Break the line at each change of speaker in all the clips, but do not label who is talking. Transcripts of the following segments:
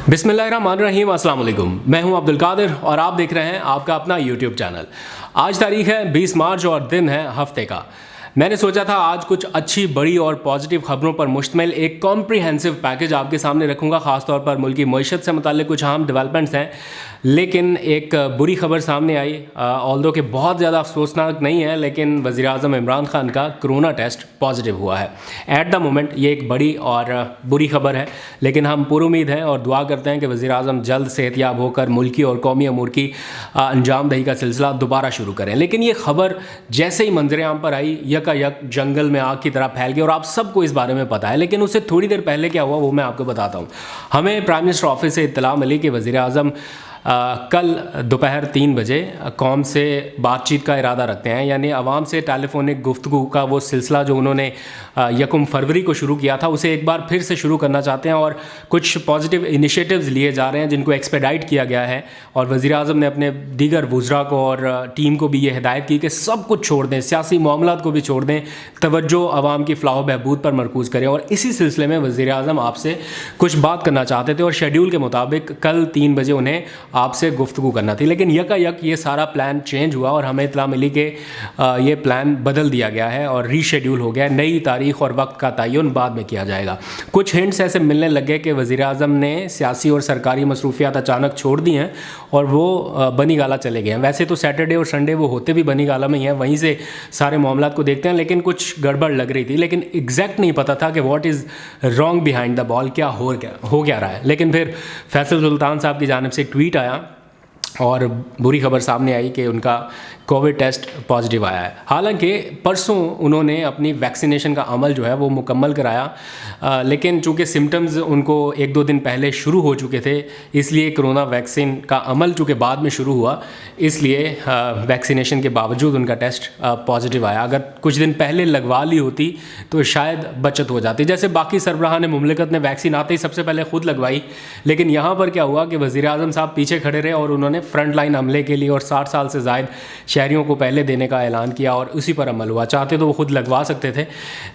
बिस्मिल्लाहिर्रहमानिर्रहीम, अस्सलाम वालेकुम। मैं हूं अब्दुल कादिर और आप देख रहे हैं आपका अपना यूट्यूब चैनल। आज तारीख है 20 मार्च और दिन है हफ्ते का। मैंने सोचा था आज कुछ अच्छी, बड़ी और पॉजिटिव खबरों पर मुश्तमिल एक कॉम्प्रिहेंसिव पैकेज आपके सामने रखूंगा। ख़ासतौर पर मुल्की मईशत से मुताल्लिक कुछ अहम डेवलपमेंट्स हैं, लेकिन एक बुरी खबर सामने आई। ऑल्दो कि बहुत ज़्यादा अफसोसनाक नहीं है, लेकिन वज़ीर-ए-आज़म इमरान खान का कोरोना टेस्ट पॉजिटिव हुआ है। एट द मोमेंट ये एक बड़ी और बुरी खबर है, लेकिन हम पुरुमीद हैं और दुआ करते हैं कि वज़ीर-ए-आज़म जल्द सेहतयाब होकर मुल्की और कौमी अमूर की अंजामदही का सिलसिला दोबारा शुरू करें। लेकिन ये खबर जैसे ही मंजर आम पर आई, यकायक जंगल में आग की तरह फैल गई और आप सबको इस बारे में पता है। लेकिन उससे थोड़ी देर पहले क्या हुआ वो मैं आपको बताता हूँ। हमें प्राइम मिनिस्टर ऑफिस से इत्तला मिली कि वज़ीर-ए-आज़म कल दोपहर 3 बजे कौम से बातचीत का इरादा रखते हैं, यानी आवाम से टेलीफोनिक गुफ्तगू का वो सिलसिला जो उन्होंने 1 फरवरी को शुरू किया था उसे एक बार फिर से शुरू करना चाहते हैं। और कुछ पॉजिटिव इनिशिएटिव्स लिए जा रहे हैं जिनको एक्सपेडाइट किया गया है। और वज़ीर-ए-आज़म ने अपने दीगर वुज़रा को और टीम को भी ये हिदायत की कि सब कुछ छोड़ दें, सियासी मामलात को भी छोड़ दें, तवज्जो आवाम की फ़लाह बहबूद पर मरकूज़ करें। और इसी सिलसिले में वज़ीर-ए-आज़म आपसे कुछ बात करना चाहते थे और शेड्यूल के मुताबिक कल 3 बजे उन्हें आपसे गुफ्तगू करना थी। लेकिन यकायक ये सारा प्लान चेंज हुआ और हमें इत्तला मिली कि ये प्लान बदल दिया गया है और रीशेड्यूल हो गया है। नई तारीख और वक्त का तयन बाद में किया जाएगा। कुछ हिंट्स ऐसे मिलने लगे कि वज़ीर-ए-आज़म ने सियासी और सरकारी मसरूफियात अचानक छोड़ दी हैं और वो बनी गाला चले गए हैं। वैसे तो सैटरडे और संडे वो होते भी बनी गाला में ही हैं, वहीं से सारे मामलात को देखते हैं। लेकिन कुछ गड़बड़ लग रही थी, लेकिन एग्जैक्ट नहीं पता था कि what is wrong behind the ball, क्या हो क्या रहा है। लेकिन फिर फैसल सुल्तान साहब की जानिब से एक ट्वीट आया और बुरी खबर सामने आई कि उनका कोविड टेस्ट पॉजिटिव आया है। हालांकि परसों उन्होंने अपनी वैक्सीनेशन का अमल जो है वो मुकम्मल कराया, लेकिन चूँकि सिम्टम्स उनको 1-2 दिन पहले शुरू हो चुके थे, इसलिए कोरोना वैक्सीन का अमल चूँकि बाद में शुरू हुआ, इसलिए वैक्सीनेशन के बावजूद उनका टेस्ट पॉजिटिव आया। अगर कुछ दिन पहले लगवा ली होती तो शायद बचत हो जाती। जैसे बाकी सरबराहान मुमलिकत ने वैक्सीन आते ही सबसे पहले खुद लगवाई, लेकिन यहाँ पर क्या हुआ कि वज़ीर-ए-आज़म साहब पीछे खड़े रहे और उन्होंने फ्रंट लाइन अमले के लिए और 60 साल से ज़ायद शहरियों को पहले देने का ऐलान किया और उसी पर अमल हुआ। चाहते तो वो खुद लगवा सकते थे,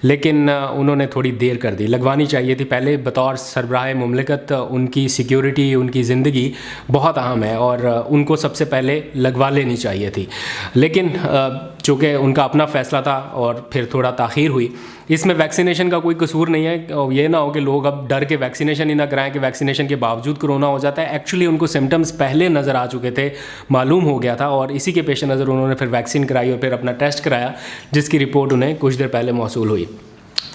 लेकिन उन्होंने थोड़ी देर कर दी। लगवानी चाहिए थी पहले। बतौर सरबराह मुमलिकत उनकी सिक्योरिटी, उनकी ज़िंदगी बहुत अहम है और उनको सबसे पहले लगवा लेनी चाहिए थी। लेकिन चूँकि उनका अपना फ़ैसला था और फिर थोड़ा ताख़ीर हुई। इसमें वैक्सीनेशन का कोई कसूर नहीं है। और ये ना हो कि लोग अब डर के वैक्सीनेशन ही ना कराएं कि वैक्सीनेशन के बावजूद कोरोना हो जाता है। एक्चुअली उनको सिम्टम्स पहले नज़र आ चुके थे, मालूम हो गया था, और इसी के पेश नज़र उन्होंने फिर वैक्सीन कराई और फिर अपना टेस्ट कराया, जिसकी रिपोर्ट उन्हें कुछ देर पहले मौसूल हुई।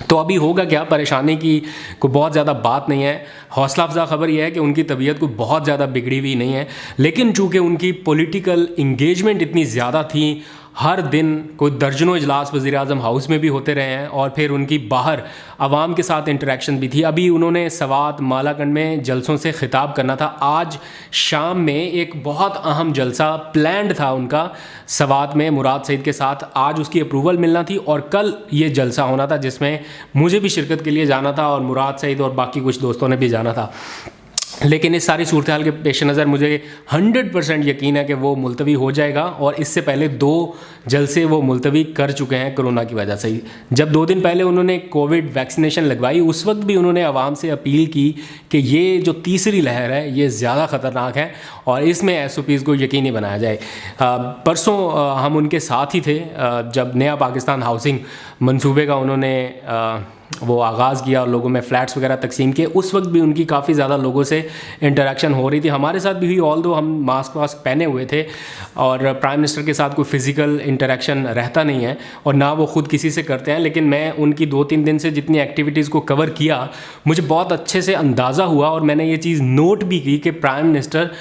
तो अभी होगा क्या, परेशानी की कोई बहुत ज़्यादा बात नहीं है। हौसला अफजा खबर यह है कि उनकी तबीयत कोई बहुत ज़्यादा बिगड़ी हुई नहीं है, लेकिन चूँकि उनकी पॉलिटिकल इंगेजमेंट इतनी ज़्यादा थी, हर दिन कोई दर्जनों इजलास वज़ीर-ए-आज़म हाउस में भी होते रहे हैं और फिर उनकी बाहर आवाम के साथ इंटरेक्शन भी थी। अभी उन्होंने सवात, मालाकंड में जलसों से खिताब करना था। आज शाम में एक बहुत अहम जलसा प्लान्ड था उनका सवात में मुराद सईद के साथ। आज उसकी अप्रूवल मिलना थी और कल ये जलसा होना था, जिसमें मुझे भी शिरकत के लिए जाना था और मुराद सईद और बाकी कुछ दोस्तों ने भी जाना था। लेकिन इस सारी सूरत हाल के पेश नज़र मुझे 100% यकीन है कि वो मुलतवी हो जाएगा। और इससे पहले 2 जलसे वो मुलतवी कर चुके हैं कोरोना की वजह से। जब 2 दिन पहले उन्होंने कोविड वैक्सीनेशन लगवाई, उस वक्त भी उन्होंने आवाम से अपील की कि ये जो तीसरी लहर है ये ज़्यादा ख़तरनाक है और इसमें SOPs को यकीनी बनाया जाए। परसों हम उनके साथ ही थे जब नया पाकिस्तान हाउसिंग मंसूबे का उन्होंने वो आगाज़ किया और लोगों में फ़्लैट्स वगैरह तकसीम किए। उस वक्त भी उनकी काफ़ी ज़्यादा लोगों से इंटरेक्शन हो रही थी, हमारे साथ भी हुई। ऑल्दो हम मास्क वास्क पहने हुए थे और प्राइम मिनिस्टर के साथ कोई फ़िज़िकल इंटरेक्शन रहता नहीं है और ना वो ख़ुद किसी से करते हैं। लेकिन मैं उनकी 2-3 दिन से जितनी एक्टिविटीज़ को कवर किया, मुझे बहुत अच्छे से अंदाज़ा हुआ और मैंने ये चीज़ नोट भी की कि प्राइम मिनिस्टर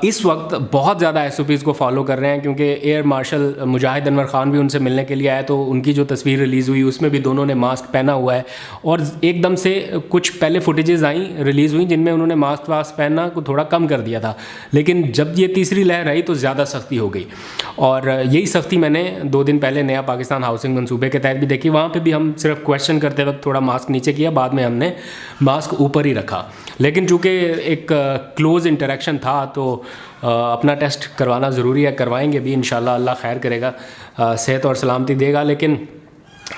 इस वक्त बहुत ज़्यादा SOPs को फॉलो कर रहे हैं। क्योंकि एयर मार्शल मुजाहिद अनवर ख़ान भी उनसे मिलने के लिए आए, तो उनकी जो तस्वीर रिलीज़ हुई उसमें भी दोनों ने मास्क पहना हुआ है। और एकदम से कुछ पहले फुटेजेस रिलीज़ हुई जिनमें उन्होंने मास्क वास्क पहनना को थोड़ा कम कर दिया था, लेकिन जब ये तीसरी लहर आई तो ज़्यादा सख्ती हो गई। और यही सख्ती मैंने 2 दिन पहले नया पाकिस्तान हाउसिंग मंसूबे के तहत भी देखी। वहाँ पे भी हम सिर्फ क्वेश्चन करते वक्त थोड़ा मास्क नीचे किया, बाद में हमने मास्क ऊपर ही रखा। लेकिन चूँकि एक क्लोज़ इंटरेक्शन था तो अपना टेस्ट करवाना ज़रूरी है, करवाएंगे भी इंशाल्लाह। अल्लाह खैर करेगा, सेहत और सलामती देगा। लेकिन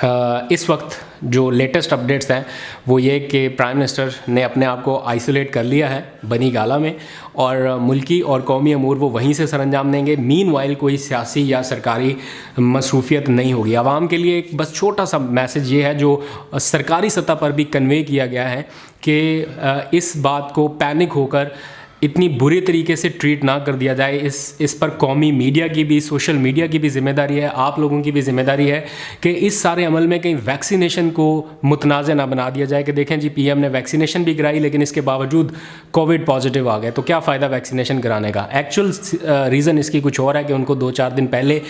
इस वक्त जो लेटेस्ट अपडेट्स हैं वो ये कि प्राइम मिनिस्टर ने अपने आप को आइसोलेट कर लिया है बनी गाला में, और मुल्की और कौमी अमूर वो वहीं से सरअंजाम देंगे। मीनवाइल कोई सियासी या सरकारी मसरूफियत नहीं होगी। आवाम के लिए एक बस छोटा सा मैसेज ये है जो सरकारी सतह पर भी कन्वे किया गया है कि इस बात को पैनिक होकर इतनी बुरी तरीके से ट्रीट ना कर दिया जाए। इस पर कौमी मीडिया की भी, सोशल मीडिया की भी ज़िम्मेदारी है, आप लोगों की भी ज़िम्मेदारी है कि इस सारे अमल में कहीं वैक्सीनेशन को मुतनाज़ ना बना दिया जाए कि देखें जी पीएम ने वैक्सीनेशन भी कराई लेकिन इसके बावजूद कोविड पॉजिटिव आ गए, तो क्या फ़ायदा वैक्सीनेशन कराने का। एक्चुअल रीज़न इसकी कुछ और है कि उनको 2-4 दिन पहले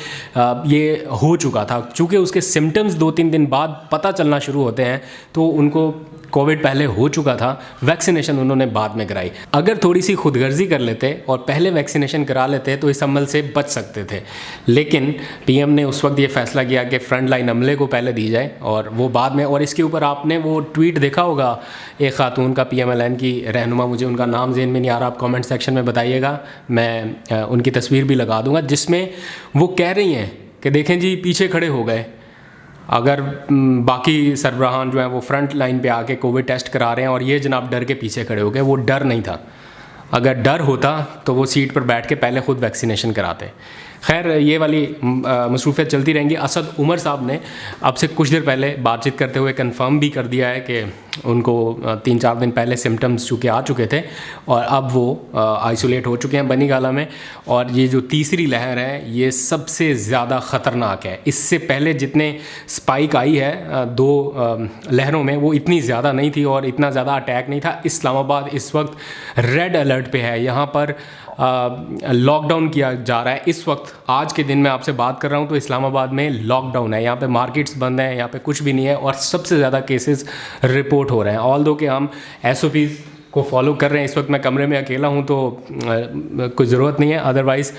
ये हो चुका था। चूँकि उसके सिम्टम्स 2-3 दिन बाद पता चलना शुरू होते हैं, तो उनको कोविड पहले हो चुका था, वैक्सीनेशन उन्होंने बाद में कराई। अगर थोड़ी सी खुदगर्जी कर लेते और पहले वैक्सीनेशन करा लेते तो इस अमल से बच सकते थे, लेकिन पीएम ने उस वक्त ये फैसला किया कि फ्रंट लाइन अमले को पहले दी जाए और वो बाद में। और इसके ऊपर आपने वो ट्वीट देखा होगा एक खातून का, PMLN की रहनुमा, मुझे उनका नाम ज़हन में नहीं आ रहा, आप कमेंट सेक्शन में बताइएगा, मैं उनकी तस्वीर भी लगा दूँगा, जिसमें वो कह रही हैं कि देखें जी पीछे खड़े हो गए। अगर बाकी सरबराहान जो हैं वो फ्रंट लाइन पे आके कोविड टेस्ट करा रहे हैं और ये जनाब डर के पीछे खड़े हो गए। वो डर नहीं था, अगर डर होता तो वो सीट पर बैठ के पहले ख़ुद वैक्सीनेशन कराते। खैर ये वाली मसरूफियत चलती रहेंगी। असद उमर साहब ने अब से कुछ देर पहले बातचीत करते हुए कंफर्म भी कर दिया है कि उनको 3-4 दिन पहले सिम्टम्स चूँकि आ चुके थे और अब वो आइसोलेट हो चुके हैं बनी गाला में। और ये जो तीसरी लहर है ये सबसे ज़्यादा ख़तरनाक है। इससे पहले जितने स्पाइक आई है 2 लहरों में वो इतनी ज़्यादा नहीं थी और इतना ज़्यादा अटैक नहीं था। इस्लामाबाद इस वक्त रेड अलर्ट पे है, यहाँ पर लॉकडाउन किया जा रहा है इस वक्त। आज के दिन मैं आपसे बात कर रहा हूँ तो इस्लामाबाद में लॉकडाउन है, यहाँ पे मार्केट्स बंद हैं, यहाँ पे कुछ भी नहीं है और सबसे ज़्यादा केसेस रिपोर्ट हो रहे हैं। ऑल दो कि हम SOPs को फॉलो कर रहे हैं। इस वक्त मैं कमरे में अकेला हूँ तो कोई ज़रूरत नहीं है, अदरवाइज़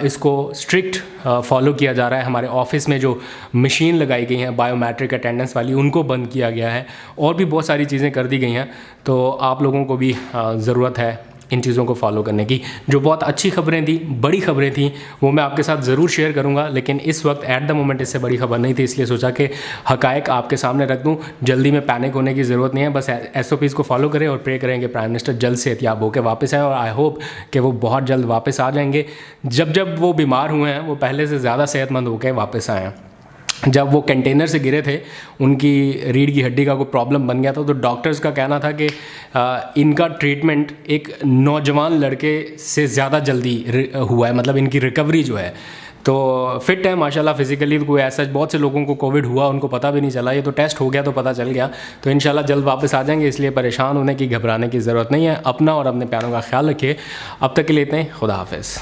इसको स्ट्रिक्ट फॉलो किया जा रहा है। हमारे ऑफिस में जो मशीन लगाई गई हैं बायोमेट्रिक अटेंडेंस वाली, उनको बंद किया गया है और भी बहुत सारी चीज़ें कर दी गई हैं। तो आप लोगों को भी ज़रूरत है इन चीज़ों को फॉलो करने की। जो बहुत अच्छी खबरें थी, बड़ी खबरें थी, वो मैं आपके साथ ज़रूर शेयर करूंगा, लेकिन इस वक्त एट द मोमेंट इससे बड़ी खबर नहीं थी, इसलिए सोचा कि हकायक आपके सामने रख दूं। जल्दी में पैनिक होने की ज़रूरत नहीं है, बस SOPs को फॉलो करें और प्रे करें कि प्राइम मिनिस्टर जल्द से एहतियाब होकर वापस आएँ। और आई होप कि वो बहुत जल्द वापस आ जाएंगे। जब वो बीमार हुए हैं वो पहले से ज़्यादा सेहतमंद होकर वापस आए हैं। जब वो कंटेनर से गिरे थे, उनकी रीढ़ की हड्डी का कोई प्रॉब्लम बन गया था, तो डॉक्टर्स का कहना था कि इनका ट्रीटमेंट एक नौजवान लड़के से ज़्यादा जल्दी हुआ है, मतलब इनकी रिकवरी जो है। तो फिट है माशाल्लाह फिज़िकली, तो कोई ऐसा, बहुत से लोगों को कोविड हुआ उनको पता भी नहीं चला, ये तो टेस्ट हो गया तो पता चल गया। तो इंशाल्लाह जल्द वापस आ जाएंगे, इसलिए परेशान होने की, घबराने की ज़रूरत नहीं है। अपना और अपने प्यारों का ख्याल रखिए। अब तक के लिए इतना ही, खुदा हाफिज़।